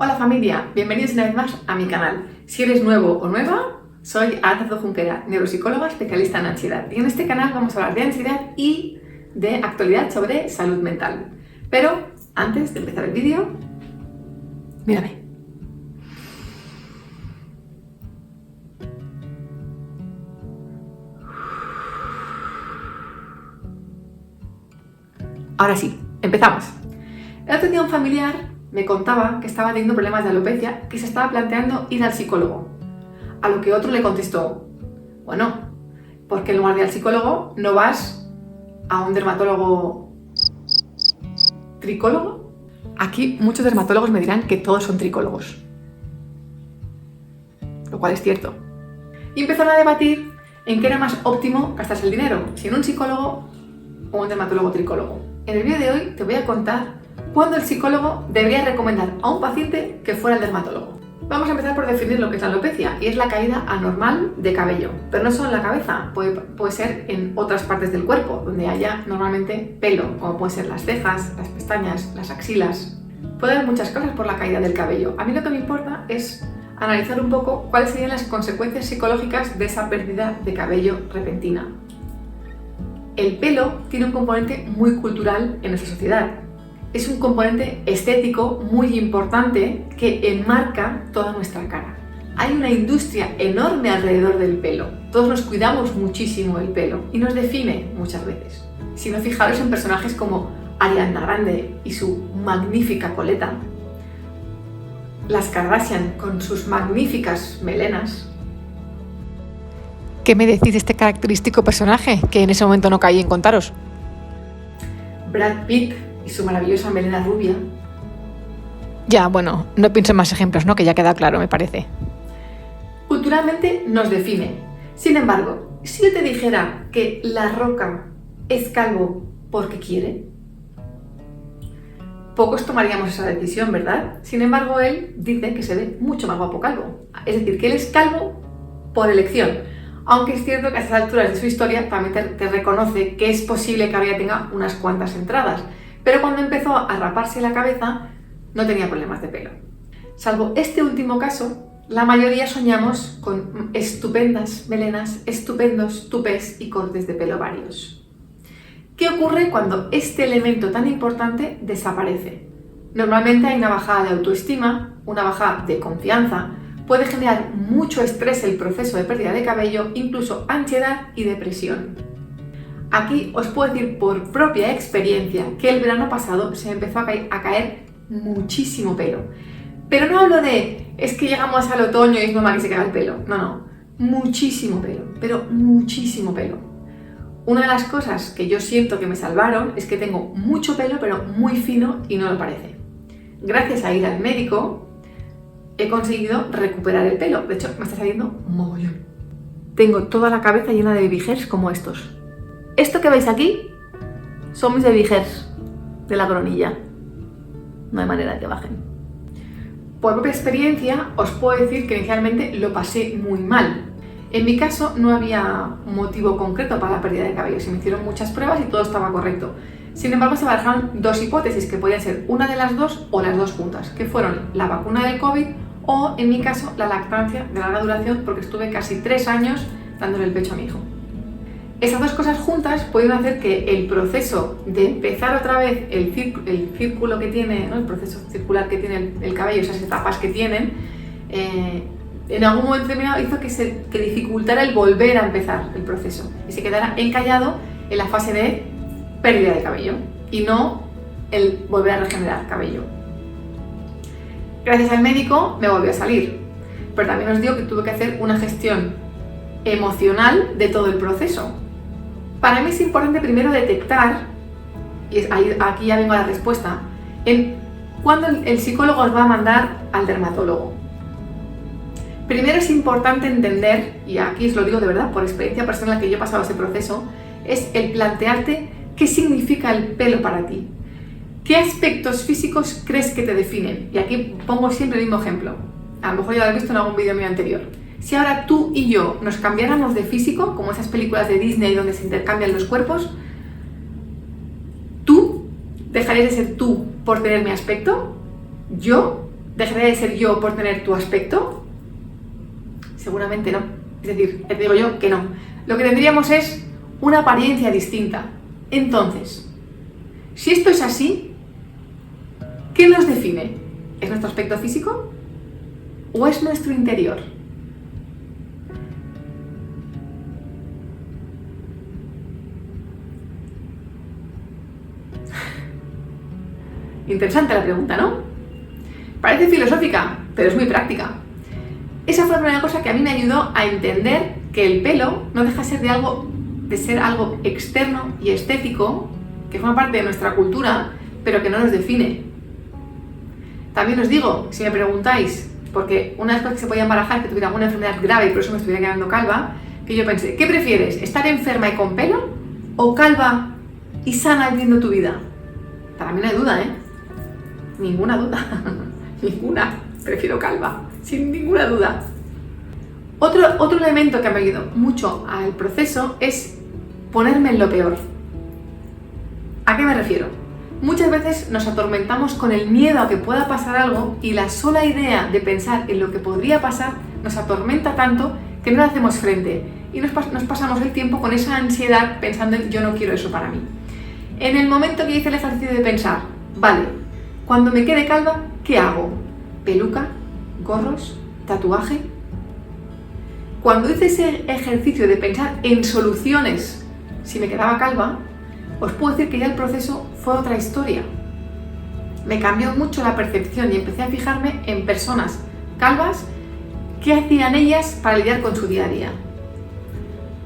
Hola familia, bienvenidos una vez más a mi canal. Si eres nuevo o nueva, soy Arantxa Junquera, neuropsicóloga especialista en ansiedad. Y en este canal vamos a hablar de ansiedad y de actualidad sobre salud mental. Pero antes de empezar el vídeo, mírame. Ahora sí, empezamos. El otro día un familiar me contaba que estaba teniendo problemas de alopecia, que se estaba planteando ir al psicólogo. A lo que otro le contestó, bueno, ¿por qué en lugar de ir al psicólogo no vas a un dermatólogo tricólogo? Aquí muchos dermatólogos me dirán que todos son tricólogos, lo cual es cierto. Y empezaron a debatir en qué era más óptimo gastarse el dinero, si en un psicólogo o un dermatólogo tricólogo. En el vídeo de hoy te voy a contar cuándo el psicólogo debería recomendar a un paciente que fuera al dermatólogo. Vamos a empezar por definir lo que es la alopecia, y es la caída anormal de cabello. Pero no solo en la cabeza, puede ser en otras partes del cuerpo, donde haya normalmente pelo, como pueden ser las cejas, las pestañas, las axilas. Puede haber muchas cosas por la caída del cabello. A mí lo que me importa es analizar un poco cuáles serían las consecuencias psicológicas de esa pérdida de cabello repentina. El pelo tiene un componente muy cultural en nuestra sociedad. Es un componente estético muy importante que enmarca toda nuestra cara. Hay una industria enorme alrededor del pelo. Todos nos cuidamos muchísimo el pelo y nos define muchas veces. Si no, fijaros en personajes como Ariana Grande y su magnífica coleta, las Kardashian con sus magníficas melenas. ¿Qué me decís de este característico personaje que en ese momento no caí en contaros? Brad Pitt y su maravillosa melena rubia. Ya, bueno, no pienso en más ejemplos, ¿no? Que ya queda claro, me parece. Culturalmente nos define. Sin embargo, si yo te dijera que La Roca es calvo porque quiere, pocos tomaríamos esa decisión, ¿verdad? Sin embargo, él dice que se ve mucho más guapo calvo. Es decir, que él es calvo por elección. Aunque es cierto que a estas alturas de su historia también te reconoce que es posible que ahora tenga unas cuantas entradas. Pero cuando empezó a raparse la cabeza, no tenía problemas de pelo. Salvo este último caso, la mayoría soñamos con estupendas melenas, estupendos tupés y cortes de pelo varios. ¿Qué ocurre cuando este elemento tan importante desaparece? Normalmente hay una bajada de autoestima, una bajada de confianza, puede generar mucho estrés el proceso de pérdida de cabello, incluso ansiedad y depresión. Aquí os puedo decir por propia experiencia que el verano pasado se me empezó a caer muchísimo pelo. Pero no hablo de, es que llegamos al otoño y es normal que se caiga el pelo. No, muchísimo pelo, pero muchísimo pelo. Una de las cosas que yo siento que me salvaron es que tengo mucho pelo, pero muy fino y no lo parece. Gracias a ir al médico, he conseguido recuperar el pelo. De hecho, me está saliendo mogollón. Tengo toda la cabeza llena de baby hairs como estos. Esto que veis aquí son mis baby hairs de la coronilla. No hay manera de que bajen. Por propia experiencia, os puedo decir que inicialmente lo pasé muy mal. En mi caso, no había motivo concreto para la pérdida de cabello. Se me hicieron muchas pruebas y todo estaba correcto. Sin embargo, se barajaron dos hipótesis, que podían ser una de las dos o las dos juntas, que fueron la vacuna del COVID o, en mi caso, la lactancia de larga duración, porque estuve casi 3 años dándole el pecho a mi hijo. Esas dos cosas juntas pueden hacer que el proceso de empezar otra vez el círculo que tiene, ¿no? El proceso circular que tiene el cabello, esas etapas que tienen, en algún momento determinado hizo que dificultara el volver a empezar el proceso y se quedara encallado en la fase de pérdida de cabello y no el volver a regenerar cabello. Gracias al médico me volvió a salir, pero también os digo que tuve que hacer una gestión emocional de todo el proceso. Para mí es importante primero detectar, y aquí ya vengo a la respuesta, en cuándo el psicólogo os va a mandar al dermatólogo. Primero es importante entender, y aquí os lo digo de verdad por experiencia personal que yo he pasado ese proceso, es el plantearte qué significa el pelo para ti. ¿Qué aspectos físicos crees que te definen? Y aquí pongo siempre el mismo ejemplo. A lo mejor ya lo has visto en algún vídeo mío anterior. Si ahora tú y yo nos cambiáramos de físico, como esas películas de Disney donde se intercambian los cuerpos, ¿tú dejarías de ser tú por tener mi aspecto? Yo ¿Dejaré de ser yo por tener tu aspecto? Seguramente no. Es decir, te digo yo que no. Lo que tendríamos es una apariencia distinta. Entonces, si esto es así, ¿qué nos define? ¿Es nuestro aspecto físico o es nuestro interior? Interesante la pregunta, ¿no? Parece filosófica, pero es muy práctica. Esa fue la primera cosa que a mí me ayudó a entender que el pelo no deja de ser algo externo y estético, que forma parte de nuestra cultura, pero que no nos define. También os digo, si me preguntáis, porque una de las cosas que se podía barajar es que tuviera alguna enfermedad grave y por eso me estuviera quedando calva, que yo pensé, ¿qué prefieres? ¿Estar enferma y con pelo o calva y sana viviendo tu vida? Para mí no hay duda, ¿eh? Ninguna duda. Ninguna. Prefiero calva, sin ninguna duda. Otro elemento que me ayudó mucho al proceso es ponerme en lo peor. ¿A qué me refiero? Muchas veces nos atormentamos con el miedo a que pueda pasar algo y la sola idea de pensar en lo que podría pasar nos atormenta tanto que no le hacemos frente y nos pasamos el tiempo con esa ansiedad pensando en yo no quiero eso para mí. En el momento que hice el ejercicio de pensar, vale, cuando me quede calva, ¿qué hago? ¿Peluca? ¿Gorros? ¿Tatuaje? Cuando hice ese ejercicio de pensar en soluciones si me quedaba calva, os puedo decir que ya el proceso fue otra historia. Me cambió mucho la percepción y empecé a fijarme en personas calvas, qué hacían ellas para lidiar con su día a día.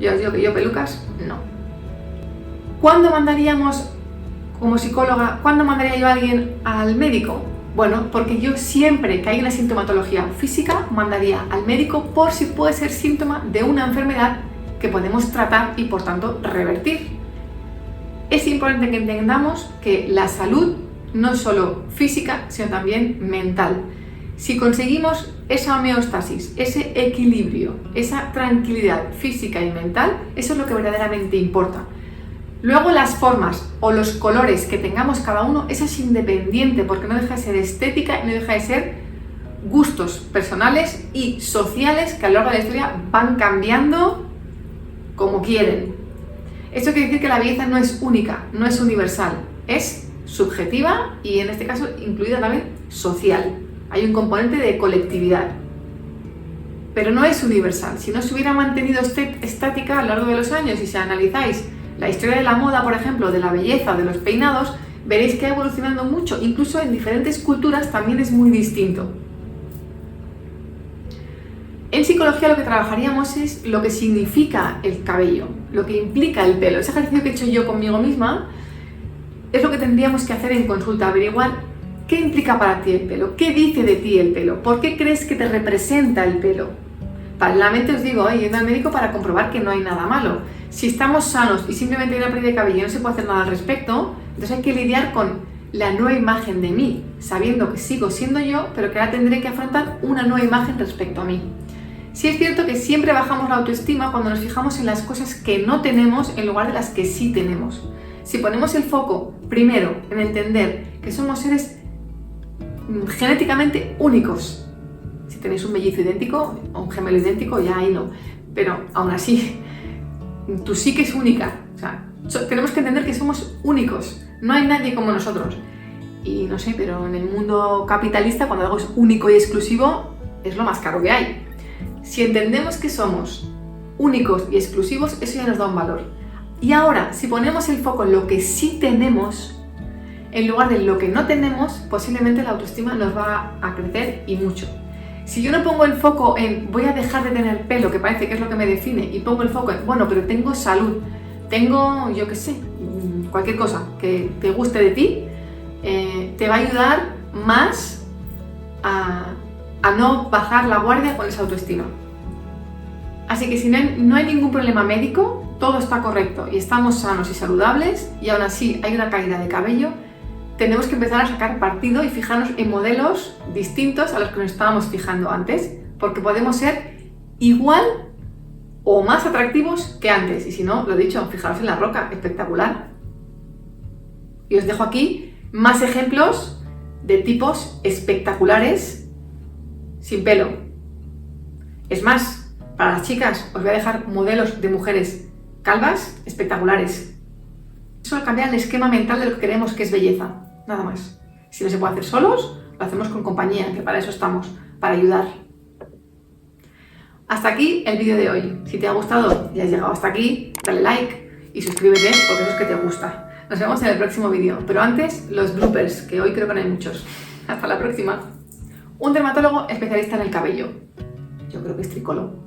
Yo os digo que yo pelucas, no. ¿Cuándo mandaríamos, como psicóloga, cuándo mandaría yo a alguien al médico? Bueno, porque yo siempre que hay una sintomatología física, mandaría al médico por si puede ser síntoma de una enfermedad que podemos tratar y por tanto revertir. Es importante que entendamos que la salud no es solo física, sino también mental. Si conseguimos esa homeostasis, ese equilibrio, esa tranquilidad física y mental, eso es lo que verdaderamente importa. Luego las formas o los colores que tengamos cada uno, eso es independiente porque no deja de ser estética y no deja de ser gustos personales y sociales que a lo largo de la historia van cambiando como quieren. Esto quiere decir que la belleza no es única, no es universal, es subjetiva y en este caso incluida también social. Hay un componente de colectividad, pero no es universal. Si no se hubiera mantenido estática a lo largo de los años y si analizáis la historia de la moda, por ejemplo, de la belleza, de los peinados, veréis que ha evolucionado mucho, incluso en diferentes culturas también es muy distinto. En psicología lo que trabajaríamos es lo que significa el cabello, lo que implica el pelo. Ese ejercicio que he hecho yo conmigo misma es lo que tendríamos que hacer en consulta, averiguar qué implica para ti el pelo, qué dice de ti el pelo, por qué crees que te representa el pelo. Paralelamente os digo, yendo al médico para comprobar que no hay nada malo. Si estamos sanos y simplemente hay una pérdida de cabello y no se puede hacer nada al respecto, entonces hay que lidiar con la nueva imagen de mí, sabiendo que sigo siendo yo, pero que ahora tendré que afrontar una nueva imagen respecto a mí. Sí es cierto que siempre bajamos la autoestima cuando nos fijamos en las cosas que no tenemos en lugar de las que sí tenemos. Si ponemos el foco, primero, en entender que somos seres genéticamente únicos. Si tenéis un mellizo idéntico o un gemelo idéntico, ya ahí no. Pero aún así, tu psique es única. O sea, tenemos que entender que somos únicos. No hay nadie como nosotros. Y no sé, pero en el mundo capitalista, cuando algo es único y exclusivo, es lo más caro que hay. Si entendemos que somos únicos y exclusivos, eso ya nos da un valor. Y ahora, si ponemos el foco en lo que sí tenemos, en lugar de lo que no tenemos, posiblemente la autoestima nos va a crecer y mucho. Si yo no pongo el foco en voy a dejar de tener pelo, que parece que es lo que me define, y pongo el foco en, bueno, pero tengo salud, tengo, yo qué sé, cualquier cosa que te guste de ti, te va a ayudar más a no bajar la guardia con esa autoestima. Así que si no hay ningún problema médico, todo está correcto y estamos sanos y saludables y aún así hay una caída de cabello, tenemos que empezar a sacar partido y fijarnos en modelos distintos a los que nos estábamos fijando antes, porque podemos ser igual o más atractivos que antes. Y si no, lo he dicho, fijaros en La Roca, espectacular. Y os dejo aquí más ejemplos de tipos espectaculares sin pelo. Es más, para las chicas os voy a dejar modelos de mujeres calvas espectaculares. Solo cambiar el esquema mental de lo que creemos que es belleza, nada más. Si no se puede hacer solos, lo hacemos con compañía, que para eso estamos, para ayudar. Hasta aquí el vídeo de hoy. Si te ha gustado y has llegado hasta aquí, dale like y suscríbete porque eso es que te gusta. Nos vemos en el próximo vídeo, pero antes los bloopers, que hoy creo que no hay muchos. Hasta la próxima. Un dermatólogo especialista en el cabello. Yo creo que es Tricolo.